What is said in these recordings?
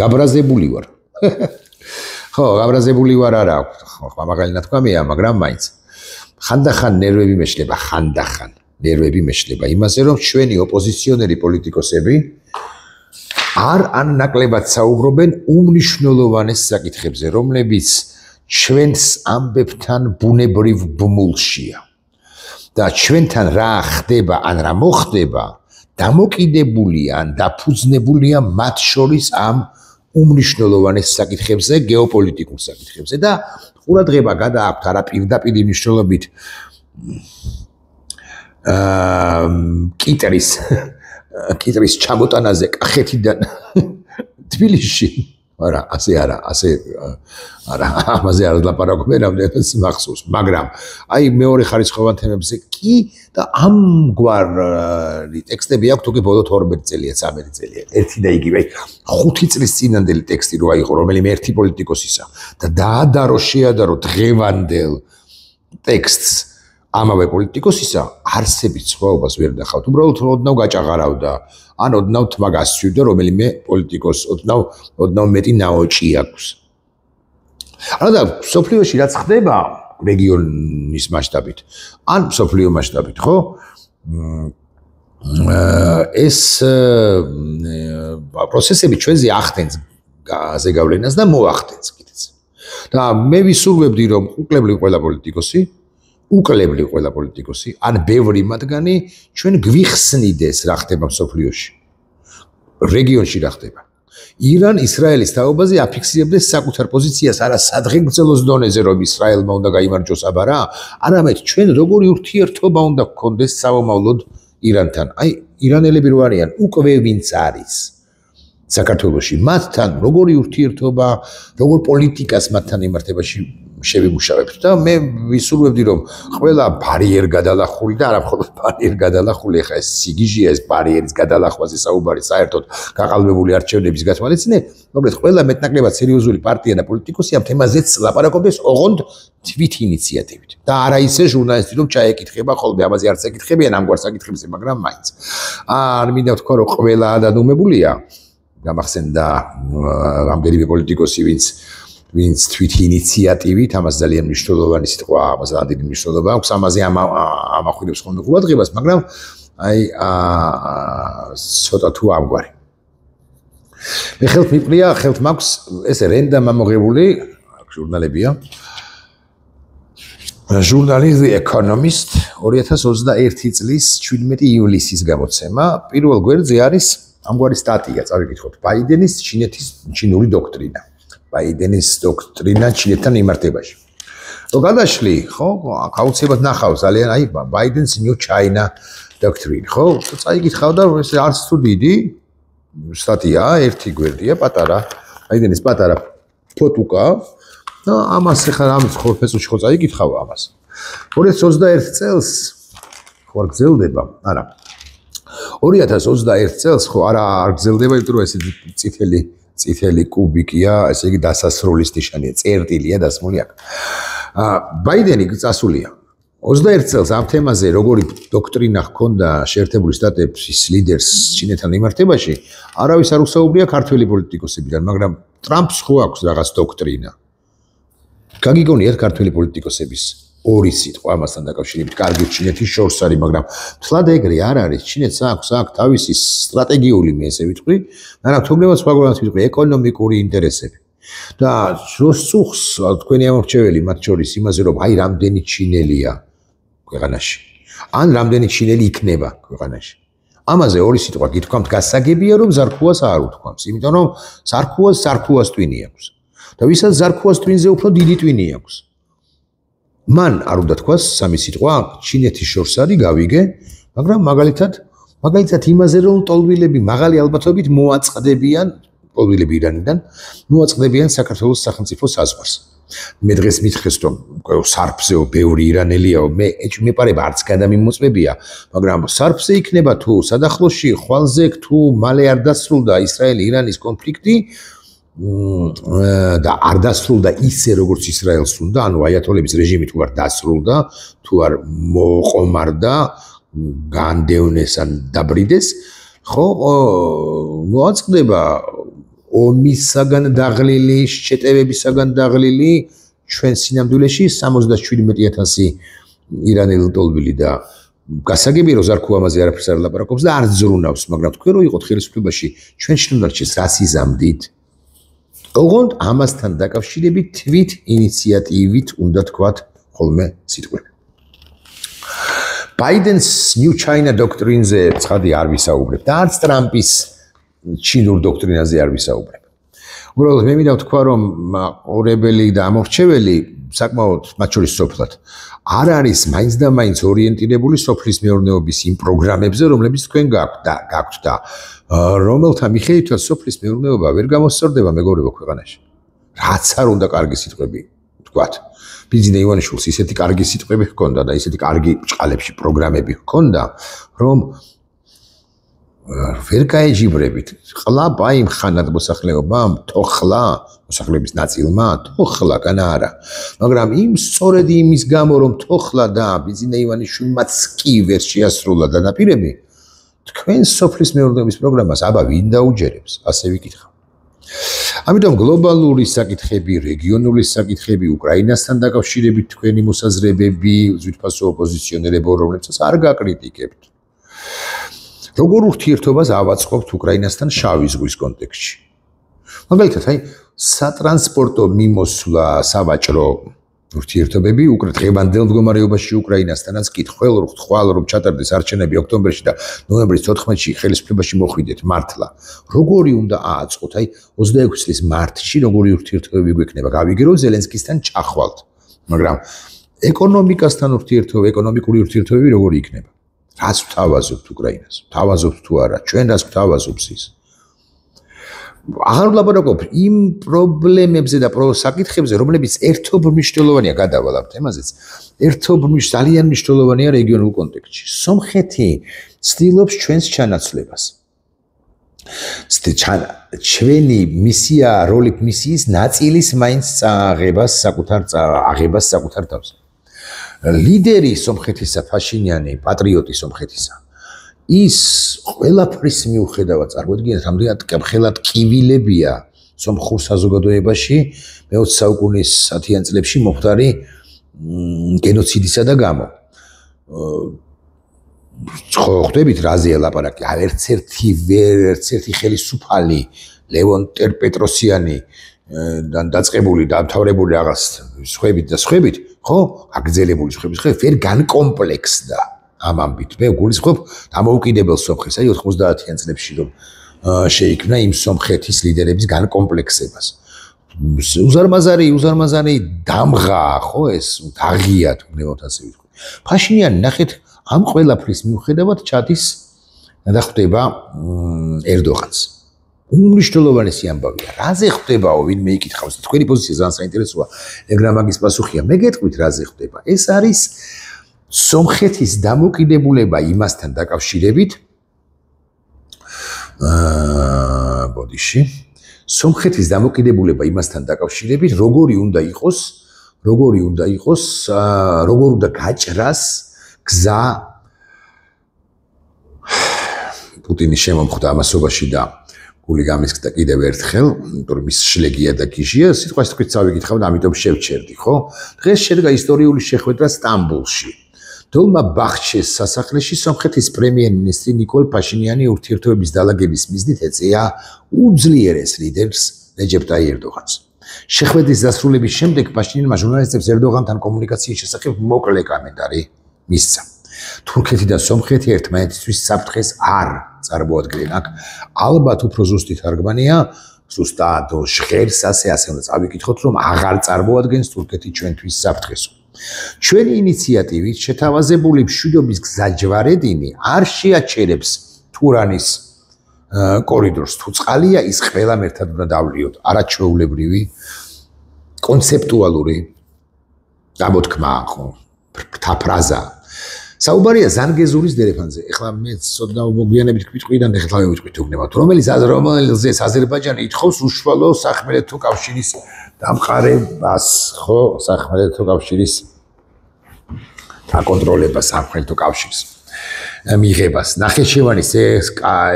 გაბრაზებული ვარ. ხო, გაბრაზებული ვარ არა, ხო, მაგალი ნათქვამია, მაგრამ მაინც. ხანდახან ნერვები მეშლება, ხანდახან ნერვები მეშლება იმაზე, რომ ჩვენი ოპოზიციონერი პოლიტიკოსები არ ნაკლებად საუბრობენ უმნიშვნელოვანეს საკითხებზე, რომლებიც ჩვენს ამბებთან ბუნებრივ ბმულშია. და ჩვენთან რა ხდება, ან რა მოხდება, დამოკიდებულია ან დაფუძნებულია მათ შორის ამ უმნიშვნელოვანეს საკითხებზე, გეოპოლიტიკურ საკითხებზე და ყურადღება გადააქვთ არა პირდაპირ მნიშვნელობით კიტრის ჩამოტანაზე კახეთიდან თბილისში. არა, ასე არა, ამაზე არ ლაპარაკობენ რამდენიც მახსოვს, მაგრამ აი მეორე ხარისხოვან თემებზე კი და ამგვარ ტექსტები აქვს თუკი ბოლო 12 წელია, 13 წელია, ერთი და იგივე 5 წლის წინანდელი ტექსტი რო აიღო, რომელიმე ერთი პოლიტიკოსისა და დაადარო შეადარო დღევანდელ ტექსტს ამავე პოლიტიკოსისა, არსებით სხვაობას ვერ ნახავთ, უბრალოდ ოდნავ გაჭაღარავდა, ან ოდნავ თმა გასცვივდა რომელიმე პოლიტიკოს, ოდნავ მეტი ნაოჭი აქვს. და სოფლიოში რაც ხდება რეგიონის მასშტაბით, ან სოფლიო მასშტაბით, ხო? ეს პროცესები ჩვენზე ახდენს გაზეგავლენას და მოახდენს კიდეც. და მე ვისურვებდი, რომ უკლებლი ყველა პოლიტიკოსი, ან ბევრი მათგანი ჩვენ გვიხსნიდეს რა ხდება სოფლიოში. რეგიონში რა ხდება. ირან-ისრაელის თაობაზე აფიქსირებდეს საკუთარ პოზიციას არა სადღეგრძელოს დონეზე, რომ ისრაელმა უნდა გაიმარჯვოს აბარა, არამედ ჩვენ როგორი ურთიერთობა უნდა გქონდეს სამომავლოდ ირანთან. აი, ირანელები რო არიან, უკვე ვინც არის საქართველოში, მათთან როგორი ურთიერთობა, როგორ პოლიტიკას მათთან იმართებაში შევიმუშავებთ და მე ვისურვებდი, რომ ყველა ბარიერ გადალახული და არა მხოლოდ ბარიერ გადალახული, ეხლა ეს სიგიჟია, ეს ბარიერის გადალახვაზე საუბარი საერთოდ გაყალბებული არჩევნების გათვალისწინებით, მოკლედ ყველა მეტნაკლებად სერიოზული პარტია და პოლიტიკოსი ამ თემაზეც ლაპარაკობდეს ოღონდ თვით ინიციატივით. და არა ისე ჟურნალისტი რომ ჩაეკითხება ხოლმე ამაზე არც ეკითხებიან ამგვარ საკითხებზე, მაგრამ მაინც. არ მინდა ვთქვა, რომ ყველა დადუმებულია. გამახსენდა რამდენიმე პოლიტიკოსი, ვინც თვით ინიციატივით, ამას ძალიან მნიშვნელოვანი სიტყვა, ამას დიდი მნიშვნელობა აქვს, ამაზე ამახვილებს ხოლმე ყურადღებას, მაგრამ აი ცოტა თუ ამგვარი. მე ხელთ მიპყრია, ხელთ მაქვს ესე რენდა მომღებული ჟურნალებია. ჟურნალი The Economist 2021 წლის 17 ივლისის გამოცემა. პირველ გვერდზე არის ამგვარი სტატია, წავიკითხოთ. ბაიდენის ჩინური დოქტრინა. ბაიდენის დოქტრინა ჩინეთთან იმართებაში. რო გადაშლი, ხო, აუცილებლად ნახავ ძალიან აი ბაიდენს New China Doctrine, ხო? წაიკითხავ და ეს არც თუ დიდი სტატია, ერთი გვერდია, პატარა, ბაიდენის პატარა ფოტოკა და ამას ახლა ამის ხო ფესუში ხო წაიკითხავ ამას. 2021 წელს ხო არ გრძელდება, არა. 2021 წელს ხო არ გრძელდება, იმიტომ რომ ეს წითელი კუბიკია, ესე იგი დასასრულის ნიშანია, წერტილია დასმული აქ. ბაიდენი წასულია. 21 წელს ამ თემაზე როგორი დოქტრინა ჰქონდა შეერთებული შტატების ლიდერს ჩინეთთან იმართებაში, არავის არ უსაუბრია ქართველი პოლიტიკოსებიდან, მაგრამ ტრამპს ხო აქვს რაღაც დოქტრინა. გაგიგონიათ ქართველი პოლიტიკოსების ორი სიტყვა ამასთან დაკავშირებით, კარგი ჩინეთის შორს არის, მაგრამ თლად ეგრე არ არის. ჩინეთს აქვს თავისი სტრატეგიული, მე ესე ვიტყვი, მაგრამ თუნდაც სხვაგვარად ვიტყვი, ეკონომიკური ინტერესები. და როსწუხს თქვენი ამორჩეველი მათ შორის იმაზე, რომ აი რამდენი ჩინელია ქვეყანაში. ან რამდენი ჩინელი იქნება ქვეყანაში. ამაზე ორი სიტყვა გითქვამთ, გასაგებია, რომ ზარქუას არ უთქვამს, იმიტომ რომ ზარქუას ტვინი აქვს. და ვისაც ზარქუას ტვინზე უფრო დიდი ტვინი აქვს. მან არ უნდა თქვას სამი სიტყვა, ჩინეთის შორს არის გავიგე, მაგრამ მაგალითად იმაზე, რომ ტოლვილები მაღალი ალბათობით მოაწყდებიან, ტოლვილები ირანიდან, მოაწყდებიან საქართველოს სახელმწიფო საზღვარს. მე დღეს მითხეს, რომ სარფზეო ბევრი ირანელიაო, მე მეპარება არც გადამიმოწმებია, მაგრამ სარფზე იქნება თუ სადახლოში, ხვალზე თუ მალე არ დასრულდა ისრაელ-ირანის კონფლიქტი, და არ დასრულდა ისე როგორც ისრაელს უნდა, ანუ აიათოლების რეჟიმი თუ არ დასრულდა, თუ არ მოყომარდა, განდევნეს ან დაბრიდეს, ხო, მოაწყდება ომისაგან დაღლილი, შეტევებისაგან დაღლილი ჩვენ სინამდვილეში 77,000 ირანელი ლტოლვილი და გასაგებია რომ ზარქუ ამაზე არაფერს არ ლაპარაკობს და არც ზრუნავს, მაგრამ თქვენ რო იყოთ ხელისუფლებაში, ჩვენ შინდარჩეს რას იზამდით? ოღონდ ამასთან დაკავშირებით თვით ინიციატივით უნდა თქვათ ხოლმე სიტყვები. ბაიდენს New China დოქტრინზე ცხადი არ ვისაუბრებ და არც ტრამპის ჩინურ დოქტრინაზე არ ვისაუბრებ. უბრალოდ მე მინდა ვთქვა რომ ორებელი და ამორჩეველი საკმაოდ მათ შორის სოფლად არ არის მაინც და მაინც ორიენტირებული სოფლის მეურნეობის იმ პროგრამებზე, რომლებიც თქვენ გაქვთ და რომელთა მიხედვითაც სოფლის მეურნეობა ვერ გამოსწორდება მეგობრებო ქვეყანაში. რაც არ უნდა კარგი სიტყვები ვთქვათ. ბიძინა ივანიშვილს ისეთი კარგი სიტყვები ჰქონდა და ისეთი კარგი ბრჭყალებში პროგრამები ჰქონდა, რომ ვერ გაეჯიბრებით. ყლაბ აი მხანად მოსახლეობამ, თოხლა მოსახლეობის ნაწილმა, თოხლა განა არა. მაგრამ იმ სწორედ იმის გამო რომ თოხლა და ბიძინა ივანიშვილმაც კი ვერ შეასრულა დანაპირები, თქვენ სოფლის მეურნეობის პროგრამას აბა ვინ დაუჯერებს, ასე ვიკითხავ. ამიტომ გლობალური საკითხები, რეგიონული საკითხები, უკრაინასთან დაკავშირებით თქვენი მოსაზრებები, ძვირფასო ოპოზიციონერებო, რომლებსაც არ გაკრიტიკებთ. როგორ ურთიერთობას ავაწყობთ უკრაინასთან შავი ზღვის კონტექსტში? მაგალითად, აი, სატრანსპორტო მიმოსვლა, სავაჭრო ურთიერთობები დღევანდელ მდგომარეობაში უკრაინასთანაც კითხვალ რომ ჩატარდეს არჩევნები ოქტომბერში და ნოემბრის 14-ში ხელისუფლებაში მოხვიდეთ მართლა. როგორი უნდა ააწყოთ? აი, 26 წლის მარტში როგორი ურთიერთობები გვექნება? გავიგერო ზელენსკისთან ჩახვალთ. მაგრამ ეკონომიკასთან ეკონომიკური ურთიერთობები როგორი იქნება? რაც ვთავაზობთ უკრაინას? ვთავაზობთ თუ არა? ჩვენ რას ვთავაზობს ის? აღარ ვლაპარაკობ იმ პრობლემებზე და საკითხებზე, რომლებიც ერთობმნიშვნელოვანია, გადავალავთ თემაზეც. ძალიან მნიშვნელოვანია რეგიონულ კონტექსტში. სომხეთი ცდილობს ჩვენს ჩანაცვლებას. ჩვენი მისია, როლი მისიის ნაწილის მაინც აღებას საკუთარ თავზე. ლიდერი სომხეთისა, ფაშინიანი, პატრიოტი სომხეთისა. ის ყველაფრის მიუხედავად წარმოიდგინეთ, ამდენად ხელად კივილებია სომხურ საზოგადოებაში მე-20 საუკუნის 10-იან წლებში მომხდარი გენოციდისა და გამო. ხვდებით რაზეა ლაპარაკი? არც ერთი ხელისუფალი ლევონ ტერპეტროსიანი დაწყებული და დამთავრებული რაღაც სხვებით, ხო? აგრძელებული სხვებით ვერ განკომპლექსდა. ამ ამბით მე გულისხმობ დამოუკიდებელ სომხეთს, აი 90-იან წლებში რომ შეიქმნა იმ სომხეთის ლიდერების განკომპლექსებას. უზარმაზარი დამღა, ხო ეს დაღია თუ ნებოთ ასე ვიტყვი. ფაშინიანი ნახეთ ამ ყველაფრის მიუხედავად ჩადის და ხვდება ერდოღანს. უმნიშვნელოვანესი ამბავია. რაზე ხვდებაო, ვინმე იკითხავს, თქვენი პოზიცია ძალიან საინტერესოა. ეგრამაგის პასუხია. მე გეტყვით რაზე ხვდება. ეს არის სომხეთის დამოკიდებულება იმასთან დაკავშირებით სომხეთის დამოკიდებულება იმასთან დაკავშირებით როგორ უნდა გაჭრას გზა პუტინის შემომხვდა ამასობაში და გული გამისკდა კიდევ ერთხელ, იმიტომ რომ ის შლეგია და გიჟია, სიტყვას თქვით წავიკითხავ და ამიტომ შევჩერდი, ხო? დღეს შედგა ისტორიული შეხვედრა სტამბოლში. დოლმა ბახჩეს სასახლეში სომხეთის პრემიერ-მინისტრი ნიკოლ ფაშინიანი ურთიერთობების დალაგების მიზნით ეწეა უძლიერეს ლიდერს რეჯეპ ტაი ერდოღანს. შეხვედრის დასრულების შემდეგ ფაშინიანმა ჟურნალისტებს ერდოღანთან კომუნიკაციის შესახებ მოკლე კომენტარი მისცა. თურქეთი და სომხეთი ერთმანეთისთვის საფრთხეს არ წარმოადგენენ. აქ ალბათ უფრო ზუსტი თარგმანია, ზუსტად ჟღერს ასე უნდა წავიკითხოთ, რომ აღარ წარმოადგენს თურქეთი ჩვენთვის საფრთხეს. ჩვენი ინიციატივით შეთავაზებული მშვიდობის გზაჯვარედინი არ შეაჩერებს თურანის კორიდორს. თუ წყალია, ის ყველამ ერთად უნდა დავლიოთ. არაჩვეულებრივი, კონცეპტუალური გამოთქმა, ხო, ფრაზა. საუბარია ზანგეზურის დერეფანზე. ეხლა მე ცოტა მოგვიანებით გვიტყვი და ეხლა მივიტყვით უგნებავთ. რომელზეც აზერბაიჯანი ითხოვს უშუალო სახმელეთო კავშირის დამყარებას, ხო, სახმელეთო კავშირის აკონტროლებას, სახმელეთო კავშირის მიღებას. ნახეჩევანის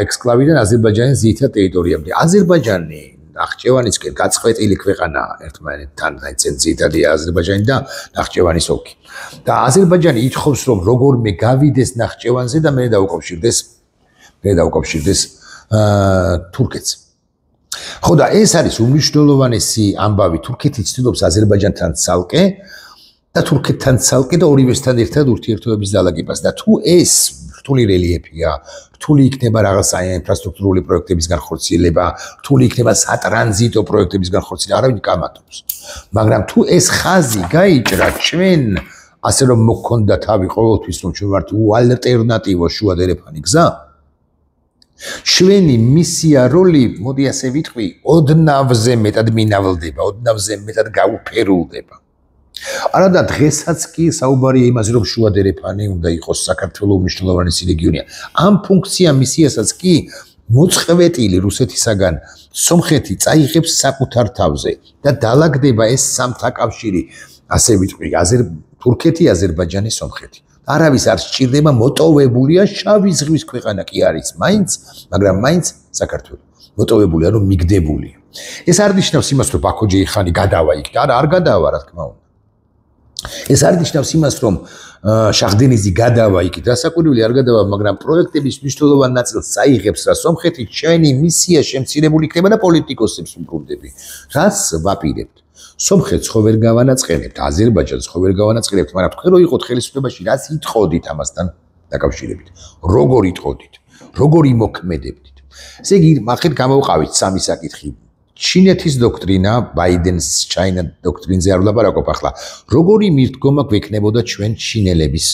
ექსკლავიდან აზერბაიჯანის ძირითად ტერიტორიამდე. აზერბაიჯანი ნახჭევანისკენ გაწყვეტილი ქვეყანა ერთმანეთთან ძირითადად აზერბაიჯანი და ნახჭევანის ოლქი. და აზერბაიჯანი ითხოვს რომ როგორმე გავიდეს ნახჭევანზე და მე დაუკავშირდეს თურქეთს. ხო და ეს არის უმნიშვნელოვანესი ამბავი თურქეთი ცდილობს აზერბაიჯანთან ცალკე და თურქეთთან ცალკე და ორივესთან ერთად ურთიერთობების დალაგებას და თუ ეს რთული რელიეფია, რთული იქნება რაღაცა ინფრასტრუქტურული პროექტების განხორციელება, რთული იქნება სატრანზიტო პროექტების განხორციელება, არავინ კამათობს. მაგრამ თუ ეს ხაზი გაიჭრა ჩვენ ასე რომ მოგქონდა თავი ყოველთვის რომ ჩვენ ვართ უალტერნატივო შუადერეფანი გზა, ჩვენი მისია როლი, მოდი ასე ვიტყვი, ოდნავზე მეტად მინავლდება, ოდნავზე მეტად გაუფერულდება. არა და დღესაც კი საუბარია იმაზე რომ შუადერეფანი უნდა იყოს საქართველოს უმნიშვნელოვანესი რეგიონია. ამ ფუნქცია მისიასაც კი მოწყვეტილი რუსეთისაგან სომხეთი წაიღებს საკუთარ თავზე და დალაგდება ეს სამთა კავშირი, ასე ვიტყვი, თურქეთი, აზერბაიჯანი, სომხეთი. არავის არ სჭირდება მოტოვებულია შავი ზღვის ქვეყანა კი არის მაინც, მაგრამ მაინც საქართველო. მოტოვებულია რომ მიგდებულია. ეს არ ნიშნავს იმას რომ ბაქო-ჯეიხანი გადავა იქ და არ გადავა რა თქმა უნდა. ეს არ ნიშნავს იმას რომ შახდენიზი გადავა იქ და საკურვილი არ გადავა, მაგრამ პროექტების მნიშვნელოვან ნაწილს წაიღებს რა სომხეთი, ჩვენი მისია შემცირებული იქნება და პოლიტიკოსებს უბრუნდები. რაც ვაპირებთ. სომხეთს ხო ვერ გავანაწყენებთ, აზერბაიჯანს ხო ვერ გავანაწყენებთ, მაგრამ თქვენ რო იყოთ ხელისუფლებაში, რაც იტყოდით ამასთან დაკავშირებით. როგორ იტყოდით, როგორ იმოქმედებდით. ესე იგი, ახეთ გამოვყავით სამი საკითხი. ჩინეთის დოქტრინა, ბაიდენს ჩაინა დოქტრინზე არ ვლაპარაკობ ახლა. როგორი მიდგომა გვექნებოდა ჩვენ ჩინელების,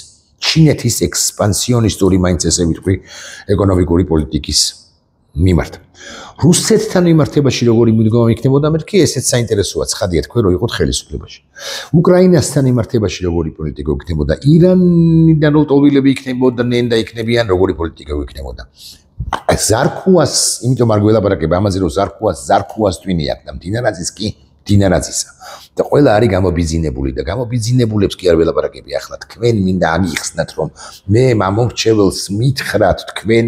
ჩინეთის ექსპანსიონისტური მაინც ესე ვიტყვი, ეკონომიკური პოლიტიკის მიმართ. რუსეთთან მიმართებაში როგორი მიდგომა იქნებოდა, მე კი ესეც საინტერესოა, ცხადია თქვენ რო იყოთ ხელისუფლებაში. უკრაინასთან მიმართებაში როგორი პოლიტიკა იქნებოდა, ირანიდან რო ტოვილები იქნებოდნენ და იქნებიან როგორი პოლიტიკა იქნებოდა. ზარქუას, იმიტომ არ გველაპარაკებ ამაზე რომ ზარქუას twini აქვს და მდინარაძის კი მდინარაძისა. და ყველა არის გამობიძინებული და გამობიძინებულებს კი არ ველაპარაკები ახლა თქვენ მინდა ამიხსნათ რომ მე მომრჩეველს მითხრათ თქვენ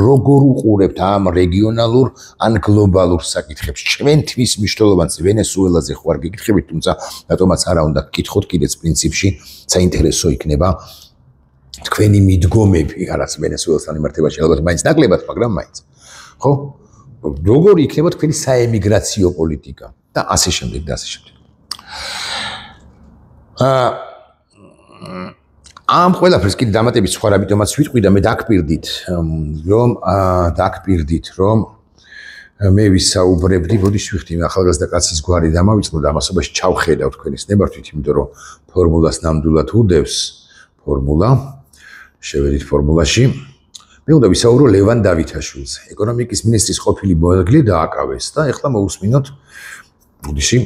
როგორ უყურებთ ამ რეგიონალურ ან გლობალურ საკითხებს. ჩვენთვის მნიშვნელოვანს ვენესუელაზე ხო არ გიკითხებით, თუმცა რატომაც არა უნდა გკითხოთ კიდეც პრინციპში საინტერესო იქნება თქვენი მიდგომები არაც ვენესუელასთან მიმართებაში ალბათ მაინც ნაკლებად, მაგრამ მაინც. ხო? როგორი იქნება თქვენი საემიგრაციო პოლიტიკა და ასე შემდეგ და ასე შემდეგ. ამ ყველაფერს კიდე დამატებით სხვა რამითომაც ვიტყვი და მე დაგპირდით რომ მე ვისაუბრებდი, ბოდიშ ვიხდი ახალგაზრდა კაცის გვარი დამავიწყო და ამასობაში ჩავხედავ თქვენის ნებართვით, იმიტომ რომ ფორმულას ნამდვილად უდევს ფორმულა. შევედით ფორმულაში. მე უნდა ვისაუბრო ლევან დავითაშვილზე. ეკონომიკის მინისტრის ყოფილი მოადგილე დააკავეს და ეხლა მოусმინოთ ბუდიში.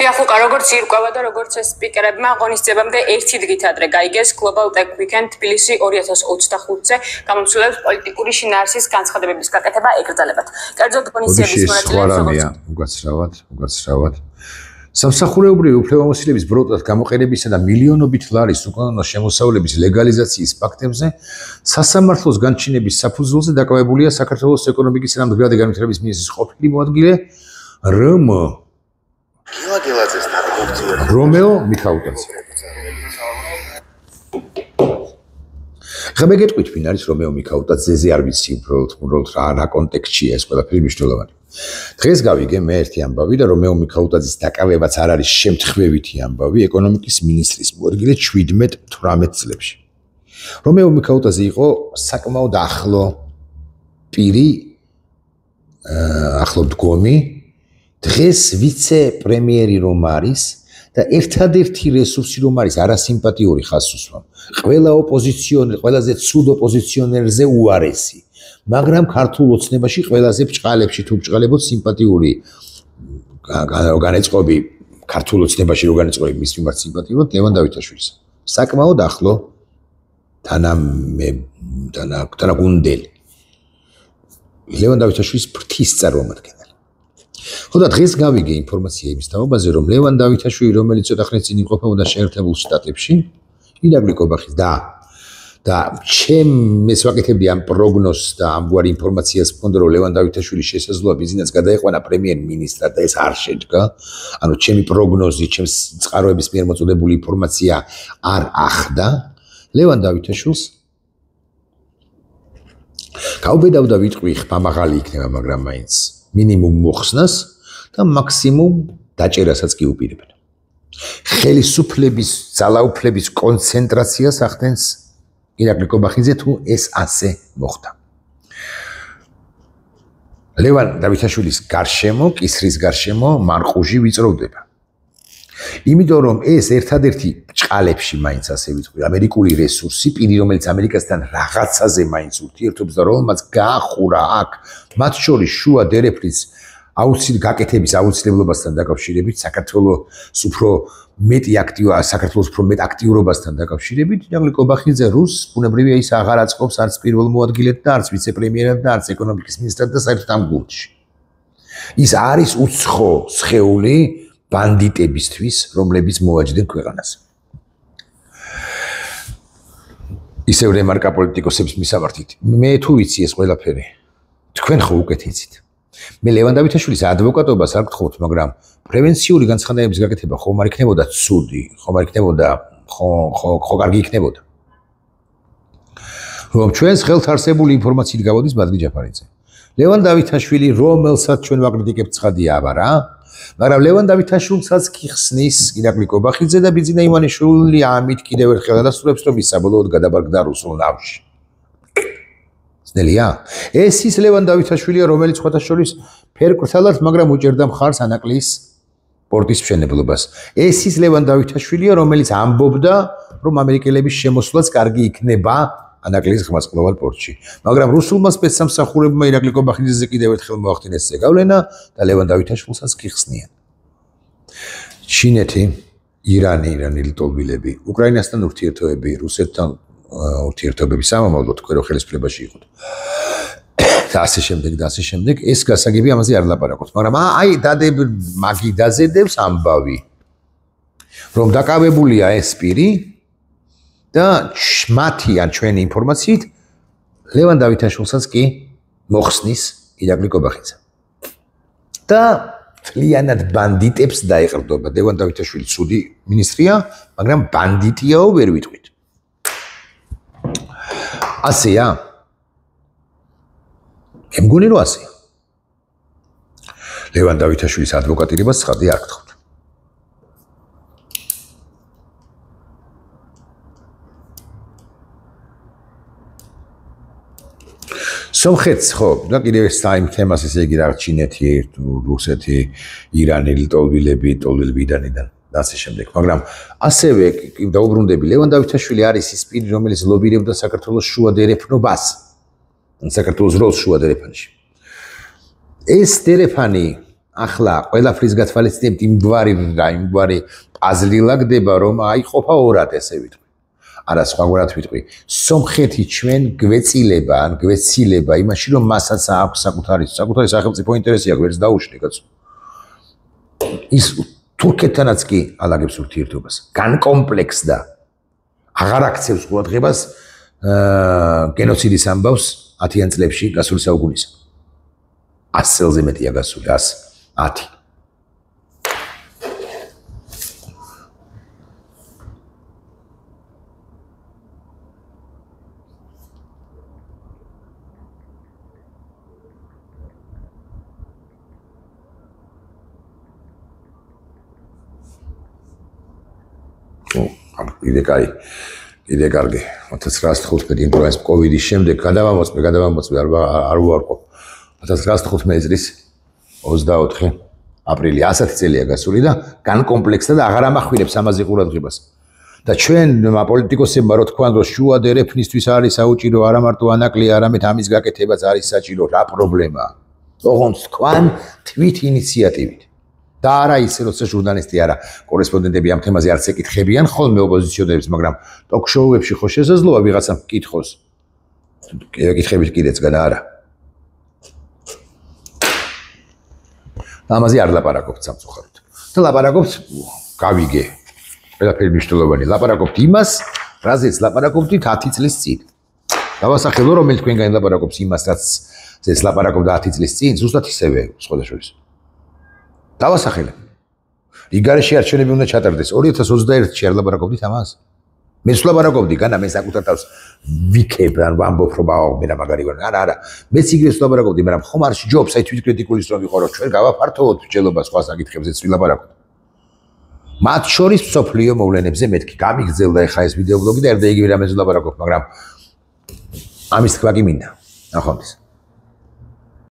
ახლა როგორც ირკვევა და როგორც ეს სპიკერებმა აღონისწებამდე ერთი დღით ადრე გაიგეს Global Tech Weekend თბილისი 2025-ზე გამომცემლებს პოლიტიკური შინაარსის განცხადებების გაკეთება ეკრძალებათ. კერძოდ ღონისძიების მონაწილეებს უგაცრავად. სამსახურეობრივი უფლებამოსილების ბროტად გამოყენებისა და მილიონობით ლარის უკანონო შემოსავლების ლეგალიზაციის ფაქტებზე სასამართლოს განჩინების საფუძველზე დაკავებულია საქართველოს ეკონომიკის და მდგრადი განვითარების მინისტრის ყოფილი მოადგილე რომეო მიქაუტაძე. ხა მე გეტყვით ვინ არის რომეო მიქაუტაძეზე არ ვიცი უბრალოდ რა კონტექსტშია ეს ყველაფერი მნიშვნელოვანი. დღეს გავიგე მე ერთი ამბავი და რომეო მიქაუტაძის დაკავებაც არ არის შემთხვევითი ამბავი ეკონომიკის მინისტრის მოადგილე 17-18 წლებში. რომეო მიქაუტაძე იყო საკმაოდ ახლო პირი, ახლო მდგომი, დღეს ვიცე-პრემიერი რომ არის და ერთადერთი რესურსი რომ არის არასიმპათიური ხაზს უსვამ. ყველა ოპოზიციონერი, ყველაზე ცუდ ოპოზიციონერზე უარესი. მაგრამ ქართულ ოცნებაში ყველაზე ბჭყალებში თუ ბჭყალებოდ სიმპათიური განეწყობი ქართულ ოცნებაში რო განეწყობი მის მიმართ სიმპათიურად ლევან დავითაშვილის. საკმაოდ ახლო თანაგუნდელი. ლევან დავითაშვილის ფრთის წარმომადგენელი. ხო და დღეს გავიგე ინფორმაცია იმის თაობაზე რომ ლევან დავითაშვილი რომელიც ცოტა ხნის წინ იმყოფებოდა შეერთებულ შტატებში ირაკლი კობახის და და ჩემს ვაკეთებდი ამ პროგნოზს და ამგვარი ინფორმაციას მქონდა რომ ლევან დავითაშვილის შესაძლოა ბიზნესს გადაეყვანა პრემიერ-მინისტრად და ეს არ შედგა. ანუ ჩემი პროგნოზი, ჩემს წყაროების მიერ მოწოდებული ინფორმაცია არ ახდა ლევან დავითაშვილს. გავბედავდა ვიტყვი ხმამაღალი იქნება, მაგრამ მაინც მინიმუმ მოხსნას და მაქსიმუმ დაჭერასაც კი უპირებდა. ხელისუფლების, ძალაუფლების კონცენტრაციას ახდენს ირაკლი კობახიძე თუ ეს ასე მოხდა. ლევან დავითაშვილის გარშემო, კისრის გარშემო მარყუჟი ვიწროვდება. იმიტომ რომ ეს ერთადერთი ჭყალებში მაინც ასე ვიტყვი, ამერიკული რესურსი, პირი რომელიც ამერიკასთან რაღაცაზე მაინც ურთიერთობს და რომელმაც გაახურა აქ, მათ შორის შუა დერეფნის გაკეთების აუცილებლობასთან დაკავშირებით, საქართველოს უფრო მეტ აქტიურობასთან დაკავშირებით, ირაკლი კობახიძე რუსს ბუნებრივია ის აღარ აწყობს არც პირველ მოადგილედ და არც ვიცე-პრემიერად და არც ეკონომიკის მინისტრად და საერთოდ ამ გუნდში. ის არის უცხო სხეული ბანდიტებისთვის, რომლებიც მოვაჯდნენ ქვეყანას. ისევ რემარკა პოლიტიკოსების მისამართით. მე თუ ვიცი ეს ყველაფერი, თქვენ ხო უკეთ იცით. მე ლევან დავითაშვილის ადვოკატობას არ გთხოვთ, მაგრამ პრევენციული განცხადებების გაკეთება ხომ არ იქნებოდა ცუდი, ხომ არ იქნებოდა, ხო კარგი იქნებოდა. რომ ჩვენს ხელთ არსებული ინფორმაციით გავოდის ბადრი ჯაფარიძე. ლევან დავითაშვილი, რომელსაც ჩვენ ვაკრიტიკებთ, ცხადია აბარა, მაგრამ ლევან დავითაშვილსაც კი ხსნის ირაკლი კობახიძე და ბიძინა ივანიშვილი ამით კიდევ ერთხელ ადასტურებს, რომ ის საბოლოოდ გადაბარგდა რუსულ ნავში. ძნელია? ეს ის ლევან დავითაშვილია, რომელიც სხვათა შორის ფერკრთალად, მაგრამ უჭერდა მხარს ანაკლიის პორტის მშენებლობას. ეს ის ლევან დავითაშვილია, რომელიც ამბობდა, რომ ამერიკელების შემოსვლაც კარგი იქნება ანაკლიის ღმასყლოვან პორტში. მაგრამ რუსულმა სპეცსამსახურებმა ირაკლი კობახიძეზე კიდევ ერთხელ მოახდინეს ზეგავლენა და ლევან დავითაშვილსაც კი ხსნიან. ჩინეთი, ირანი, ირანელი ტოლბილები, უკრაინასთან ურთიერთობები, რუსეთთან ურთიერთობები სამომავლოდ თქვენ რო ხელისუფლებაში იყოთ. და ასე შემდეგ, ეს გასაგები ამაზე არ ლაპარაკობთ, მაგრამ აი მაგი დაზედებს ამბავი, რომ დაკავებულია ეს პირი და მათი ან ჩვენი ინფორმაციით ლევან დავითაშვილსაც კი მოხსნის ირაკლი კობახიძე. და მთლიანად ბანდიტებს დაეყრდნობა. ლევან დავითაშვილი ცუდი მინისტრია, მაგრამ ბანდიტიაო ვერ ვიტყვით. ასეა? მე მგონი რომ ასეა. ლევან დავითაშვილის ადვოკატირებას ცხადი არ გთხოვთ. სომხეთს ხო, და კიდევ ეს თემას ესე იგი რაღაც ჩინეთი, რუსეთი, ირანი, ტოლბილები ირანიდან და ასე შემდეგ. მაგრამ ასევე დაუბრუნდები, ლევან დავითაშვილი არის ის პირი, რომელიც ლობირებდა საქართველოს შუა დერეფნობას. საქართველოს როლს შუა დერეფანში. ეს დერეფანი ახლა ყველაფრის გათვალისწინებით იმგვარი პაზლი ლაგდება, რომ აიყოფა ორად, ესე ვიტყვი. არა სხვაგვარად ვიტყვი. სომხეთი ჩვენ გვეცილება, ან გვეცილება იმაში, რომ მასაც აქვს საკუთარი სახელმწიფო ინტერესი აქვს, ვერც დაუშნი კაცო. ის თურქეთთანაც კი ალაგებს ურთიერთობას. განკომპლექსდა. აღარ აქცევს ყურადღებას გენოციდის ამბავს 10-იან წლებში გასული საუკუნისა. 100 წელზე მეტია გასული, 110. კიდე კარგი 1915 იმპროვიზ კოვიდის შემდეგ გადავამოწმე არ ვარყო 1915 წლის 24 აპრილი 100 წელია გასული და განკომპლექსდა და აღარ ამახვილებს ამაზე ყურადღებას და ჩვენ პოლიტიკოსებმა რო თქვან რომ შუა დერეფნისთვის არის საუჭირო არა მარტო ანაკლია არამედ ამის გაკეთებაც არის საჭირო რა პრობლემაა ოღონდ თქვან თვით ინიციატივით და არა ისე როცა ჟურნალისტი არა კორესპონდენტები ამ თემაზე არც ეკითხებიან ხოლმე ოპოზიციონერებს მაგრამ ტოკ-შოუებში ხო შესაძლოა ვიღაცამ კითხოს ეკითხებით კიდეც განა არა ამაზე არ ლაპარაკობთ სამწუხაროდ და ლაპარაკობთ გავიგე ყველაფერი მნიშვნელოვანი ლაპარაკობთ იმას რაზეც ლაპარაკობდით 10 წლის წინ. დავასახელო რომელიც თქვენგან ლაპარაკობს იმას რაც ეს ლაპარაკობდა 10 წლის წინ, ზუსტად ისევე სხვადასხვა. დავასახელე. რიგარეში არჩევნები უნდა ჩატარდეს 2021-ში არ ლაპარაკობდით ამას? მე ლაპარაკობდი, განა მე საკუთარ თავს ვიქებ ან ვამბობ რომ მე რა მაგარი ვარ. არა, მეც იგივეს ლაპარაკობდი, მაგრამ ხომ არ შეჯობს აი თვითკრიტიკულის რომ ვიყო რომ ჩვენ გავაფართოვოთ მსჯელობა სხვა საკითხებზეც ვილაპარაკოთ. მათ შორის სოფლიო მოვლენებზე მეთქი გამიგრძელდა ეხა ეს ვიდეო ბლოგი და ერთ და იგივე რამეზე ლაპარაკობ, მაგრამ ამის თქვა კი მინდა. ნახვამდის.